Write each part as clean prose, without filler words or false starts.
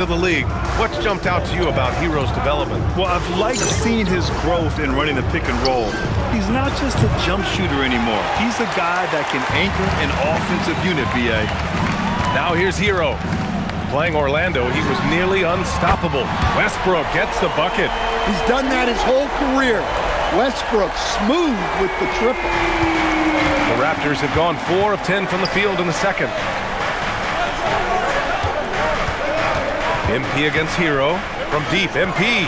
of the league. What's jumped out to you about Herro's development? Well, I've liked seeing his growth in running the pick and roll. He's not just a jump shooter anymore. He's a guy that can anchor an offensive unit, B.A. Now here's Herro. Playing Orlando, he was nearly unstoppable. Westbrook gets the bucket. He's done that his whole career. Westbrook smooth with the triple. The Raptors have gone 4 of 10 from the field in the second. MP against Herro. From deep, MP.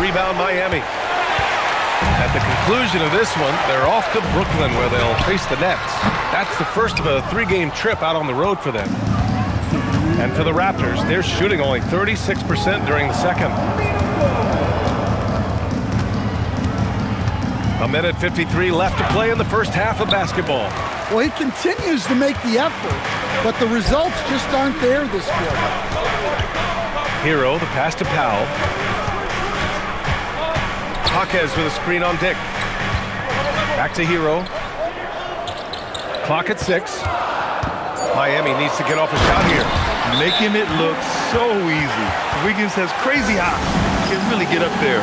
Rebound Miami. At the conclusion of this one, they're off to Brooklyn where they'll face the Nets. That's the first of a 3-game trip out on the road for them. And for the Raptors, they're shooting only 36% during the second. A minute 53 left to play in the first half of basketball. Well, he continues to make the effort, but the results just aren't there this quarter. Herro, the pass to Powell. Jaquez with a screen on Dick. Back to Herro. Clock at 6. Miami needs to get off a shot here. Making it look so easy. Wiggins has crazy hops. He can really get up there.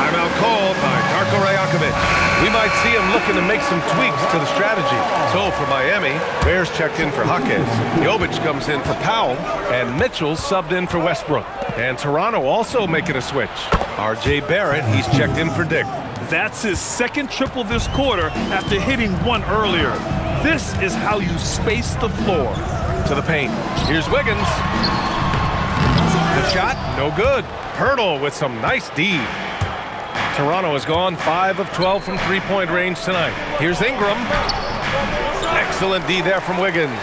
Timeout called by Darko Rajakovic. We might see him looking to make some tweaks to the strategy. So for Miami, Bears checked in for Jaquez. Jovic comes in for Powell, and Mitchell subbed in for Westbrook. And Toronto also making a switch. R.J. Barrett, he's checked in for Dick. That's his second triple this quarter after hitting one earlier. This is how you space the floor. To the paint. Here's Wiggins. The shot, no good. Pirtle with some nice D. Toronto has gone 5 of 12 from three-point range tonight. Here's Ingram. Excellent D there from Wiggins.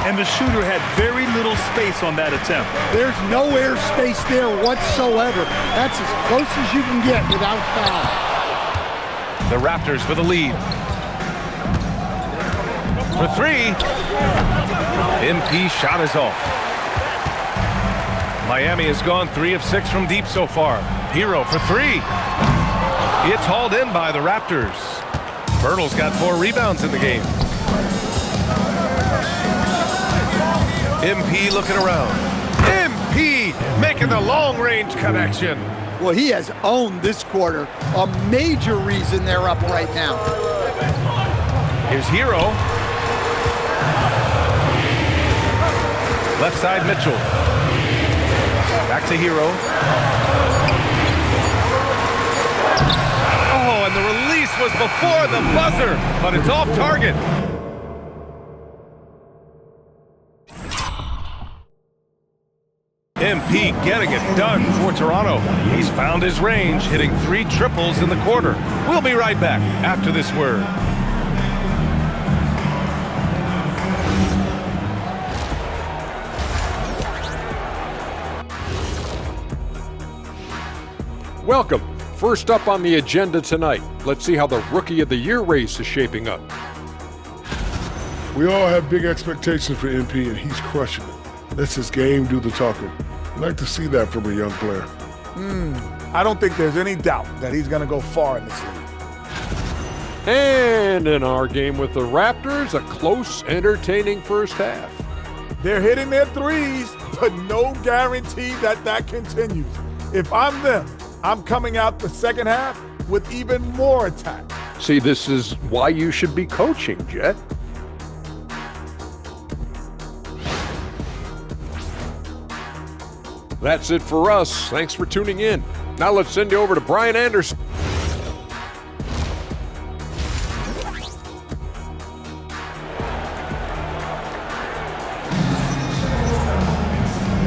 And the shooter had very little space on that attempt. There's no air space there whatsoever. That's as close as you can get without foul. The Raptors with a lead. For 3. MP shot is off. Miami has gone 3 of 6 from deep so far. Herro for 3. It's hauled in by the Raptors. Pirtle's got 4 rebounds in the game. MP looking around. MP making the long-range connection. Well, he has owned this quarter. A major reason they're up right now. Here's Herro. Left side, Mitchell. Back to Herro. Oh, and the release was before the buzzer, but it's off target. MP getting it done for Toronto. He's found his range, hitting 3 triples in the quarter. We'll be right back after this word. Welcome. First up on the agenda tonight, let's see how the Rookie of the Year race is shaping up. We all have big expectations for MP, and he's crushing it. Lets his game do the talking. I'd like to see that from a young player. I don't think there's any doubt that he's going to go far in this league. And in our game with the Raptors, a close, entertaining first half. They're hitting their threes, but no guarantee that that continues. If I'm them, I'm coming out the second half with even more attack. See, this is why you should be coaching, Jet. That's it for us. Thanks for tuning in. Now let's send you over to Brian Anderson.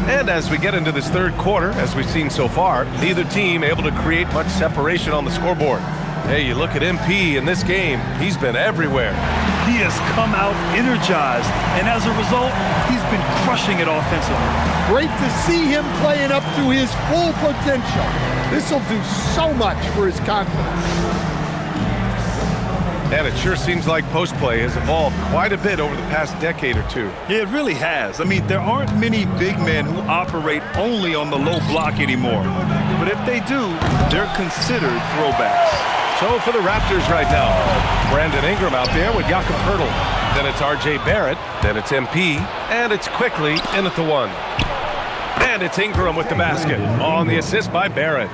And as we get into this third quarter, as we've seen so far, neither team able to create much separation on the scoreboard. Hey, you look at MP in this game, he's been everywhere. He has come out energized, and as a result, he's been crushing it offensively. Great to see him playing up to his full potential. This will do so much for his confidence. And it sure seems like post play has evolved quite a bit over the past decade or two. Yeah, it really has. I mean, there aren't many big men who operate only on the low block anymore. But if they do, they're considered throwbacks. So for the Raptors right now, Brandon Ingram out there with Jakob Pirtle. Then it's R.J. Barrett, then it's MP, and it's quickly in at the 1. And it's Ingram with the basket on the assist by Barrett.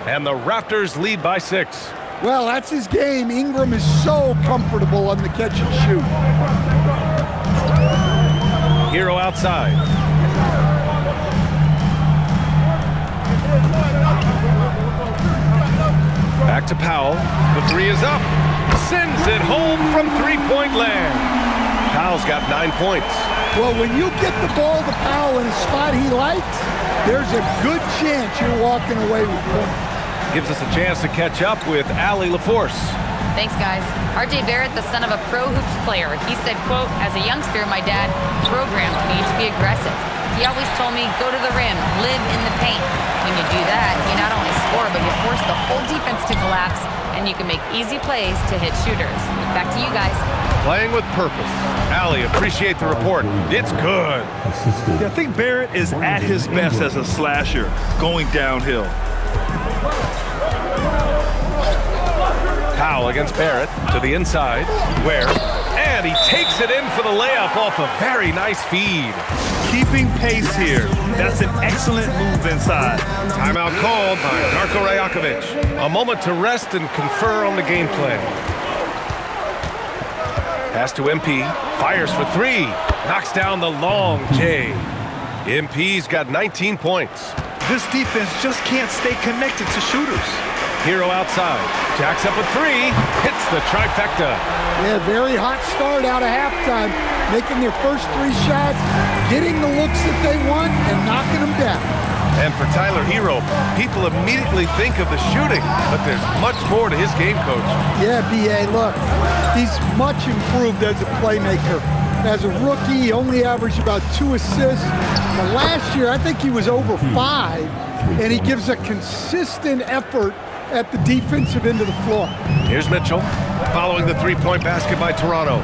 And the Raptors lead by 6. Well, that's his game. Ingram is so comfortable on the catch and shoot. Hero outside. Back to Powell. The 3 is up. Sends it home from three-point land. Powell's got 9 points. Well, when you get the ball to Powell in a spot he likes, there's a good chance you're walking away with points. Gives us a chance to catch up with Allie LaForce. Thanks, guys. R.J. Barrett, the son of a pro hoops player. He said, quote, as a youngster, my dad programmed me to be aggressive. He always told me, go to the rim, live in the paint. When you do that, you not only score, but you force the whole defense to collapse, and you can make easy plays to hit shooters. Back to you guys. Playing with purpose. Allie, appreciate the report. It's good. Yeah, I think Barrett is at his best as a slasher, going downhill. Powell against Barrett to the inside. Ware. And he takes it in for the layup off a very nice feed. Keeping pace here. That's an excellent move inside. Timeout called by Darko Rajakovic. A moment to rest and confer on the game plan. Pass to MP. Fires for 3. Knocks down the long J. MP's got 19 points. This defense just can't stay connected to shooters. Hero outside. Jacks up a 3. Hits the trifecta. Yeah, very hot start out of halftime. Making their first 3 shots, getting the looks that they want, and knocking them down. And for Tyler Hero, people immediately think of the shooting, but there's much more to his game, Coach. Yeah, B.A., look, he's much improved as a playmaker. As a rookie, he only averaged about 2 assists. But last year, I think he was over 5, and he gives a consistent effort at the defensive end of the floor. Here's Mitchell, following the 3-point basket by Toronto.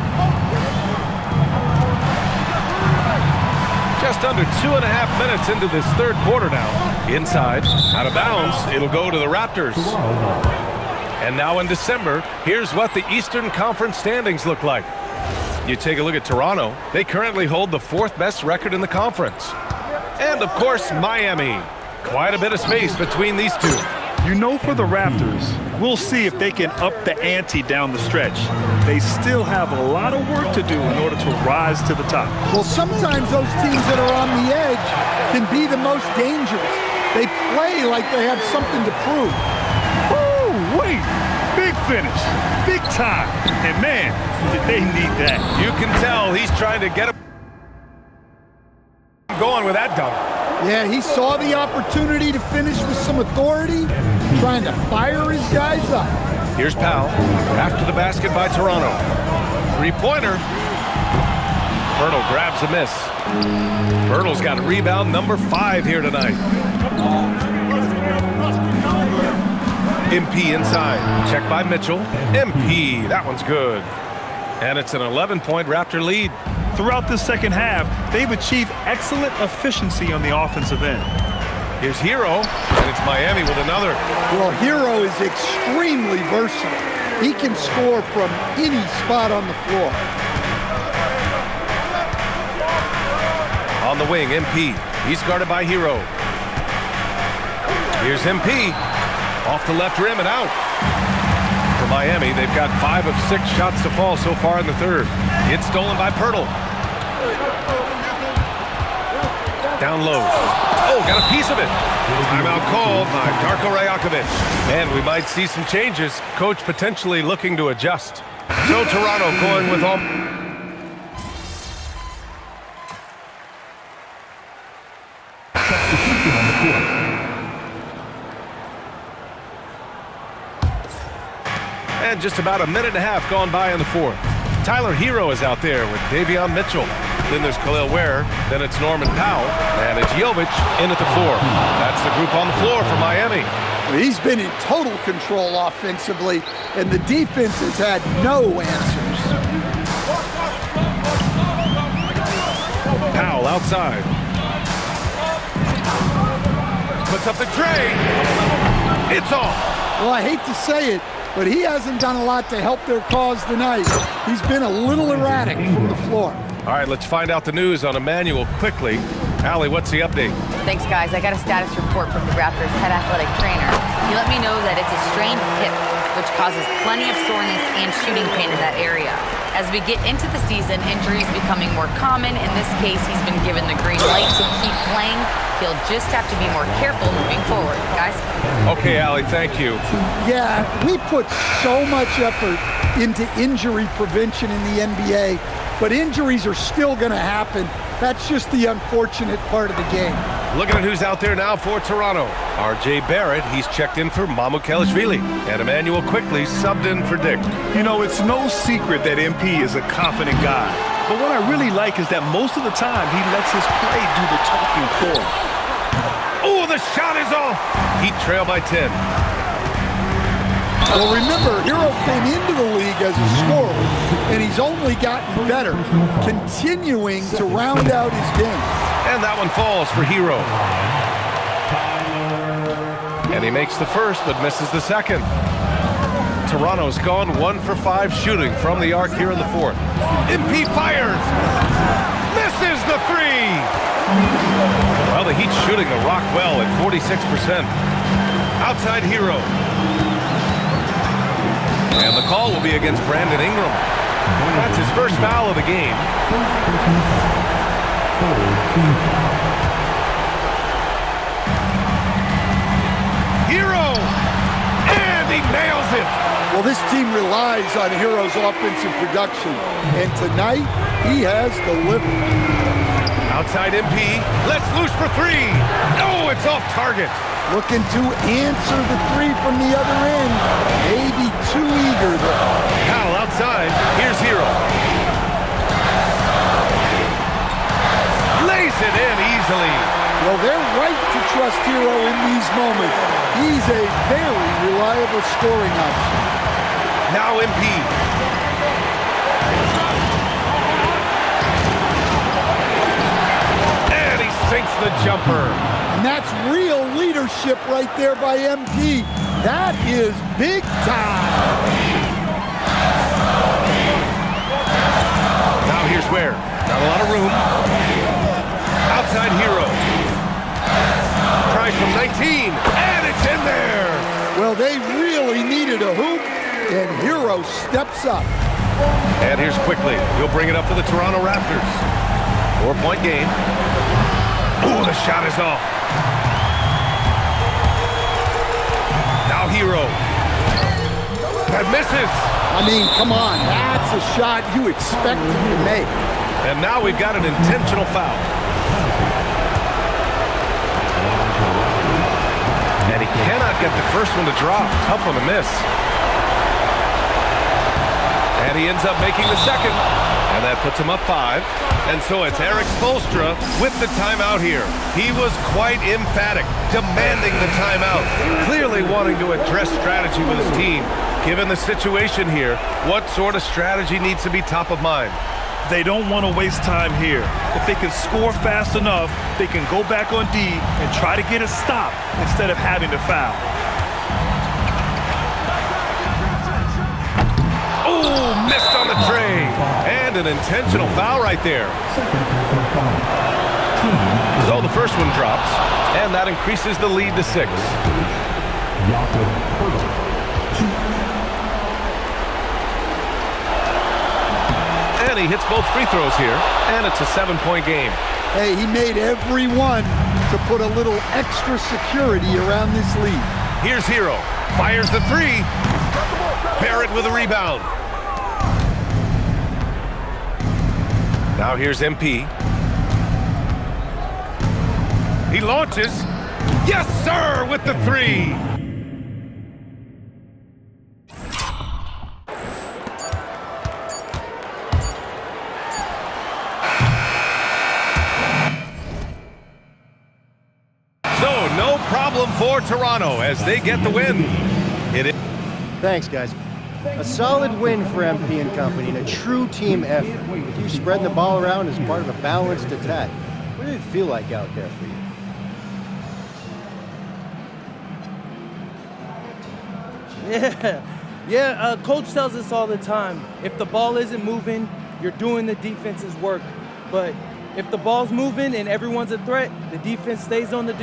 Just under 2.5 minutes into this third quarter now. Inside, out of bounds, it'll go to the Raptors. And now in December, here's what the Eastern Conference standings look like. You take a look at Toronto, they currently hold the 4th best record in the conference. And of course, Miami. Quite a bit of space between these two. You know, for the Raptors, we'll see if they can up the ante down the stretch. They still have a lot of work to do in order to rise to the top. Well, sometimes those teams that are on the edge can be the most dangerous. They play like they have something to prove. Oh, wait! Big finish. Big time. And man, did they need that. You can tell he's trying to get him going with that dunk. Yeah, he saw the opportunity to finish with some authority, trying to fire his guys up. Here's Powell, after the basket by Toronto. 3-pointer. Pirtle grabs a miss. Pirtle's got rebound number 5 here tonight. MP inside, checked by Mitchell. MP, that one's good. And it's an 11-point Raptor lead. Throughout the second half, they've achieved excellent efficiency on the offensive end. Here's Hero, and it's Miami with another. Well, Hero is extremely versatile. He can score from any spot on the floor. On the wing, MP. He's guarded by Hero. Here's MP. Off the left rim and out. For Miami, they've got 5 of 6 shots to fall so far in the third. It's stolen by Pirtle. Down low. Oh, got a piece of it. Timeout called by Darko Rajakovic. And we might see some changes. Coach potentially looking to adjust. So Toronto going with all... And just about a minute and a half gone by in the fourth. Tyler Hero is out there with Davion Mitchell. Then there's Khalil Ware. Then it's Norman Powell. And it's Jovic in at the 4. That's the group on the floor for Miami. He's been in total control offensively, and the defense has had no answers. Powell outside. Puts up the tray. It's off. Well, I hate to say it, but he hasn't done a lot to help their cause tonight. He's been a little erratic from the floor. All right, let's find out the news on Emmanuel quickly. Allie, what's the update? Thanks, guys. I got a status report from the Raptors head athletic trainer. He let me know that it's a strained hip, which causes plenty of soreness and shooting pain in that area. As we get into the season, injuries becoming more common. In this case, he's been given the green light to keep playing. He'll just have to be more careful moving forward, guys. Okay, Allie, thank you. Yeah, we put so much effort into injury prevention in the NBA, but injuries are still going to happen. That's just the unfortunate part of the game. Looking at who's out there now for Toronto. R.J. Barrett, he's checked in for Mamukelashvili. And Emmanuel Quickly subbed in for Dick. You know, it's no secret that MP is a confident guy. But what I really like is that most of the time he lets his play do the talking for him. Oh, the shot is off. Heat trail by 10. Well, remember, Hero came into the league as a scorer, and he's only gotten better, continuing to round out his game. And that one falls for Hero. And he makes the first, but misses the second. Toronto's gone 1 for 5 shooting from the arc here in the fourth. MP fires. Misses the three. Well, the Heat's shooting the rock well at 46%. Outside Hero. And the call will be against Brandon Ingram. That's his first foul of the game. Hero! And he nails it! Well, this team relies on Hero's offensive production, and tonight he has delivered. Outside MP, lets loose for three. No, it's off target. Looking to answer the three from the other end. Maybe too eager there. Powell outside. Here's Hero. Lays it in easily. Well, they're right to trust Hero in these moments. He's a very reliable scoring option. Now MP. And he sinks the jumper. And that's real leadership right there by MP. That is big time. Now here's Ware. Not a lot of room. Outside Hero. Tries from 19. And it's in there. Well, they really needed a hoop, and Hero steps up. And here's Quickly. He'll bring it up for the Toronto Raptors. 4-point game. Oh, the shot is off. Now Hero. That misses. I mean, come on. That's a shot you expect him to make. And now we've got an intentional foul. And he cannot get the first one to drop. Tough one to miss. And he ends up making the second. And that puts him up 5. And so it's Eric Spoelstra with the timeout here. He was quite emphatic, demanding the timeout, clearly wanting to address strategy with his team. Given the situation here, what sort of strategy needs to be top of mind? They don't want to waste time here. If they can score fast enough, they can go back on D and try to get a stop instead of having to foul. Oh, missed on the tray. And an intentional foul right there. So the first one drops, and that increases the lead to 6. And he hits both free throws here, and it's a 7-point game. Hey, he made every one to put a little extra security around this lead. Here's Hero. Fires the three. Barrett with a rebound. Now here's MP. He launches. Yes, sir, with the three. So, no problem for Toronto as they get the win. It is. Thanks, guys. A solid win for MP and company and a true team effort. With you spreading the ball around as part of a balanced attack. What did it feel like out there for you? Yeah, Coach tells us all the time, if the ball isn't moving, you're doing the defense's work. But if the ball's moving and everyone's a threat, the defense stays on the